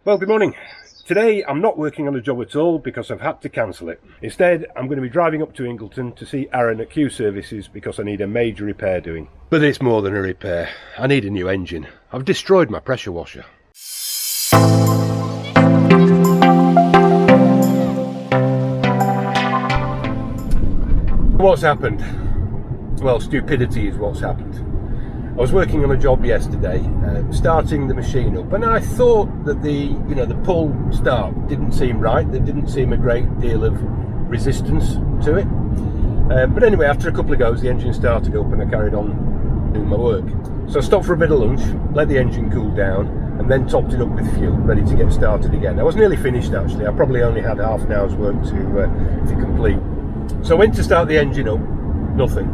Well, good morning. Today I'm not working on a job at all because I've had to cancel it. Instead, I'm going to be driving up to Ingleton to see Aaron at Q Services because I need a major repair doing. But it's more than a repair. I need a new engine. I've destroyed my pressure washer. What's happened? Well, stupidity is what's happened. I was working on a job yesterday, starting the machine up, and I thought that the pull start didn't seem right. There didn't seem a great deal of resistance to it. But anyway, after a couple of goes, the engine started up, and I carried on doing my work. So I stopped for a bit of lunch, let the engine cool down, and then topped it up with fuel, ready to get started again. I was nearly finished actually. I probably only had half an hour's work to complete. So I went to start the engine up, nothing.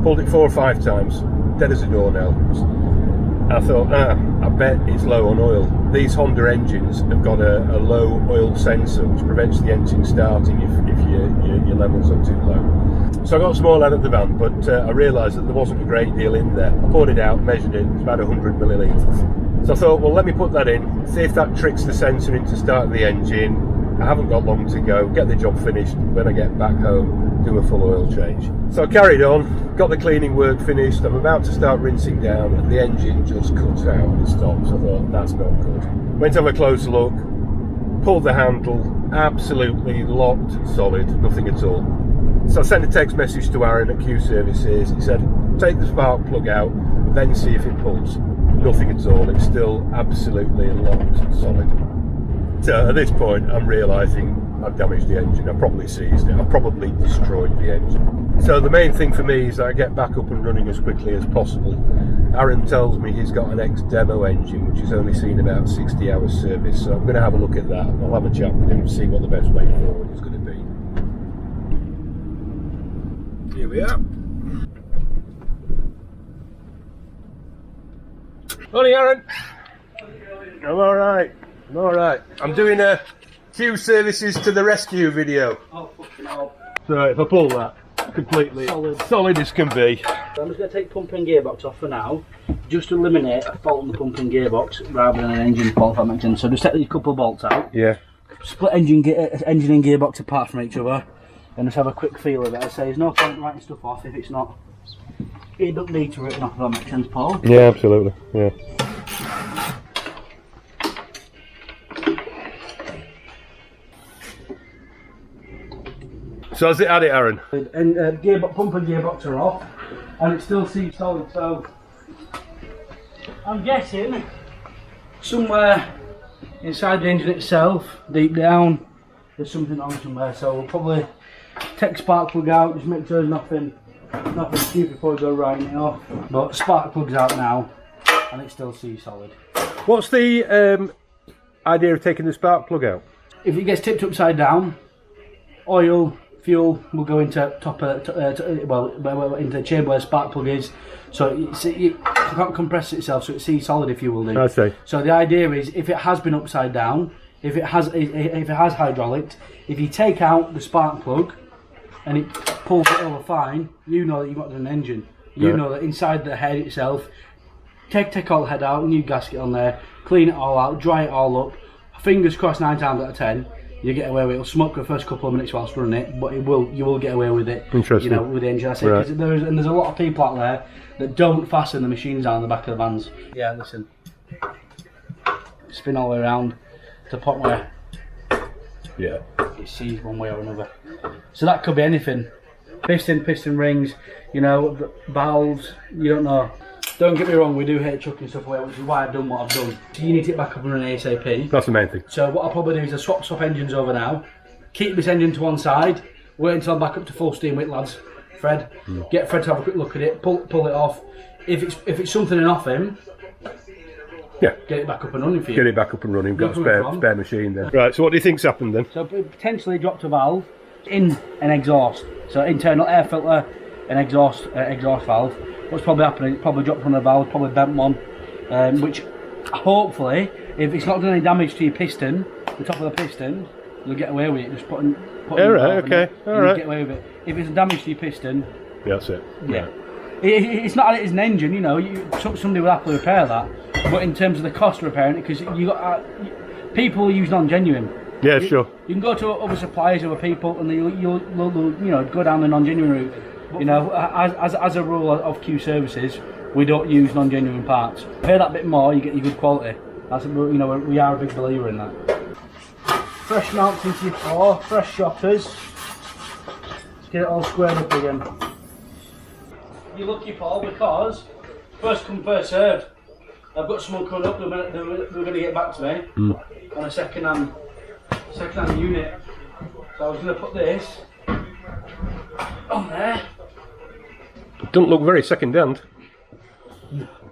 Pulled it 4 or 5 times. Dead as a doornail. I thought, I bet it's low on oil. These Honda engines have got a low oil sensor which prevents the engine starting if your levels are too low. So I got some oil out of the van, but I realised that there wasn't a great deal in there. I poured it out, measured it, it's about 100 millilitres. So I thought, well, let me put that in, see if that tricks the sensor into starting the engine. I haven't got long to go, get the job finished. When I get back home, do a full oil change. So I carried on, got the cleaning work finished. I'm about to start rinsing down and the engine just cuts out and stops. I thought, that's not good. Went to have a closer look, pulled the handle, absolutely locked, solid, nothing at all. So I sent a text message to Aaron at Q Services. He said, take the spark plug out, then see if it pulls. Nothing at all, it's still absolutely locked, solid. So at this point I'm realising I've damaged the engine, I've probably seized it, I've probably destroyed the engine. So the main thing for me is that I get back up and running as quickly as possible. Aaron tells me he's got an ex-demo engine which has only seen about 60 hours service, so I'm going to have a look at that. I'll have a chat with him and see what the best way forward is going to be. Here we are. Morning, Aaron. I'm alright. I'm alright. I'm doing a Q Services to the rescue video. Oh, fucking hell. So if I pull that, completely solid as can be. So I'm just going to take pump and gearbox off for now, just to eliminate a fault in the pump and gearbox rather than an engine fault, if that makes sense. So just take these couple of bolts out. Yeah. Split engine and gearbox apart from each other, and just have a quick feel of it. I say there's no point writing stuff off if it's not. It doesn't need to written off, if that makes sense, Paul. Yeah, absolutely. Yeah. So how's it at it, Aaron? And pump and gearbox are off, and it still seems solid. So I'm guessing somewhere inside the engine itself, deep down, there's something on somewhere. So we'll probably take spark plug out, just make sure there's nothing stupid before we go writing it off. But spark plug's out now, and it still seems solid. What's the idea of taking the spark plug out? If it gets tipped upside down, oil, fuel will go into into the chamber where spark plug is, so it can't compress itself, so it sees solid if you will do. I see. So the idea is, if it has been upside down, if it has hydraulic, if you take out the spark plug and it pulls it over fine, you know that you've got an engine. You know that inside the head itself, take all the head out, new gasket on there, clean it all out, dry it all up. Fingers crossed, 9 times out of 10. You get away with it. It'll smoke for the first couple of minutes whilst running it, but you will get away with it. Interesting. You know, with the engine. I say, right. there's a lot of people out there that don't fasten the machines down the back of the vans. Yeah, listen. Spin all the way around to the point where it sees one way or another. So that could be anything. Piston rings, valves. You don't know. Don't get me wrong, we do hate chucking stuff away, which is why I've done what I've done. So you need to get back up and run ASAP. That's the main thing. So what I'll probably do is I'll swap engines over now, keep this engine to one side, wait until I'm back up to full steam with lads. Fred, get Fred to have a quick look at it, pull it off. If it's something off him, get it back up and running for you. Get it back up and running, got a spare machine then. Right, so what do you think's happened then? So potentially dropped a valve in an exhaust. So internal air filter, an exhaust valve. What's probably happening, it probably dropped one of the valves, probably bent one, which hopefully, if it's not done any damage to your piston, the top of the piston, you'll get away with it. Just putting okay, alright. Get away with it. If it's damage to your piston, that's it. Yeah. Right. It's not it's an engine, somebody will happily repair that. But in terms of the cost of repairing it, because people use non-genuine. Yeah, sure. You can go to other suppliers, other people, and you'll you know, go down the non-genuine route. You know, as a rule of Q services, we don't use non-genuine parts. Pay that bit more, you get your good quality. That's, you know, we are a big believer in that. Fresh mounts into your core, fresh shockers. Get it all squared up again. You're lucky, Paul, because first come, first served. I've got someone coming up, they're going to get back to me on a second-hand unit. So I was going to put this on there. It doesn't look very second-hand.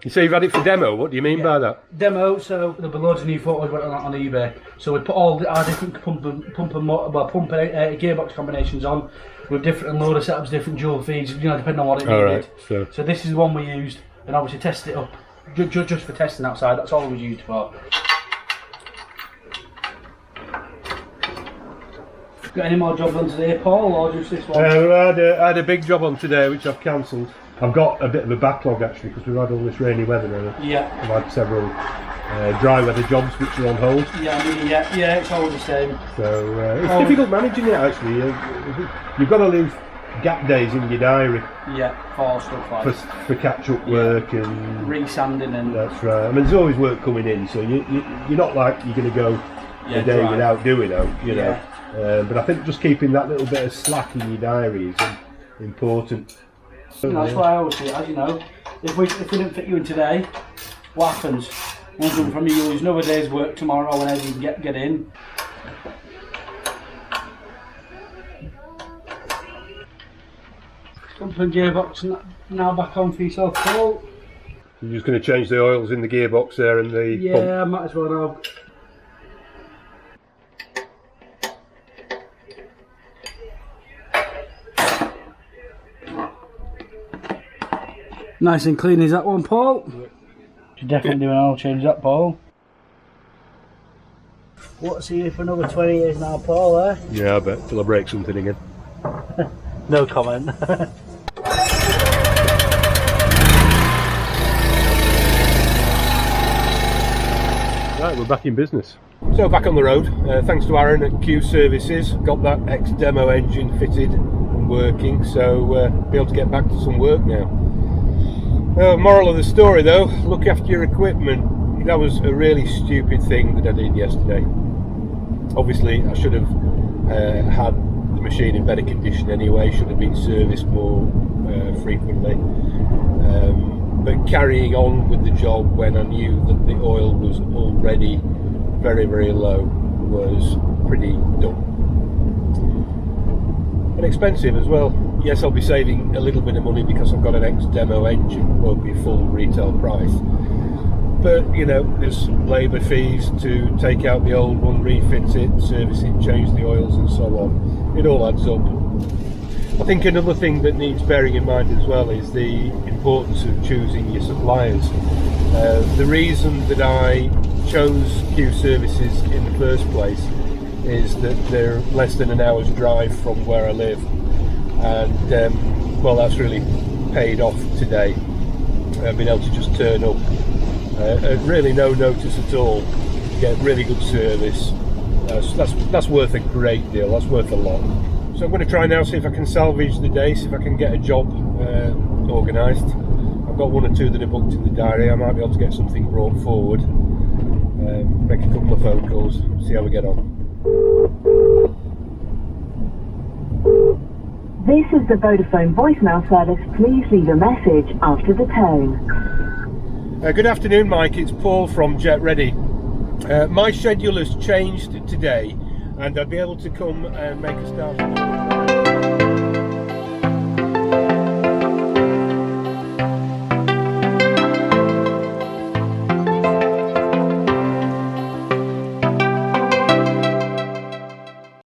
You say you've had it for demo, what do you mean by that? Demo, so there'll be loads of new photos went on eBay. So we put all our different pump gearbox combinations on with different loader setups, different dual feeds, you know, depending on what it needed. Right, so this is the one we used, and obviously tested it up just for testing outside. That's all it was used for. Got any more jobs on today, Paul, or just this one? I had a big job on today which I've cancelled. I've got a bit of a backlog actually because we've had all this rainy weather now. Yeah. I've had several dry weather jobs which are on hold. Yeah, I mean, yeah, it's all the same. So it's difficult managing it actually. You've got to leave gap days in your diary. Yeah, for stuff like for catch-up work and re-sanding and. That's right. I mean, there's always work coming in, so you're not like you're going to go a day without doing it, you know. But I think just keeping that little bit of slack in your diary is important. You know, that's why I always say, as you know, if we didn't fit you in today, what happens? One thing from you, you'll lose another day's work tomorrow whenever you can get in. Pump and gearbox now back on for yourself, Paul. You're just going to change the oils in the gearbox there and the pump? I might as well now. Nice and clean is that one, Paul? Should definitely do an oil change that, Paul. What's here for another 20 years now, Paul, eh? Yeah, I bet, till I break something again. No comment. Right, we're back in business. So back on the road, thanks to Aaron at Q Services, got that ex-demo engine fitted and working, so be able to get back to some work now. Moral of the story though, look after your equipment. That was a really stupid thing that I did yesterday. Obviously I should have had the machine in better condition anyway, should have been serviced more frequently. But carrying on with the job when I knew that the oil was already very, very low was pretty dumb. And expensive as well. Yes, I'll be saving a little bit of money because I've got an ex-demo engine, won't be full retail price. But, you know, there's labour fees to take out the old one, refit it, service it, change the oils and so on. It all adds up. I think another thing that needs bearing in mind as well is the importance of choosing your suppliers. The reason that I chose Q Services in the first place is that they're less than an hour's drive from where I live, and well, that's really paid off today. I've been able to just turn up at really no notice at all, get really good service. That's worth a great deal, that's worth a lot. So I'm going to try now, see if I can salvage the day, see if I can get a job organised. I've got one or two that are booked in the diary. I might be able to get something brought forward, make a couple of phone calls, see how we get on. This is the Vodafone voicemail service. Please leave a message after the tone. Good afternoon, Mike. It's Paul from JetReady. My schedule has changed today, and I'll be able to come and make a start.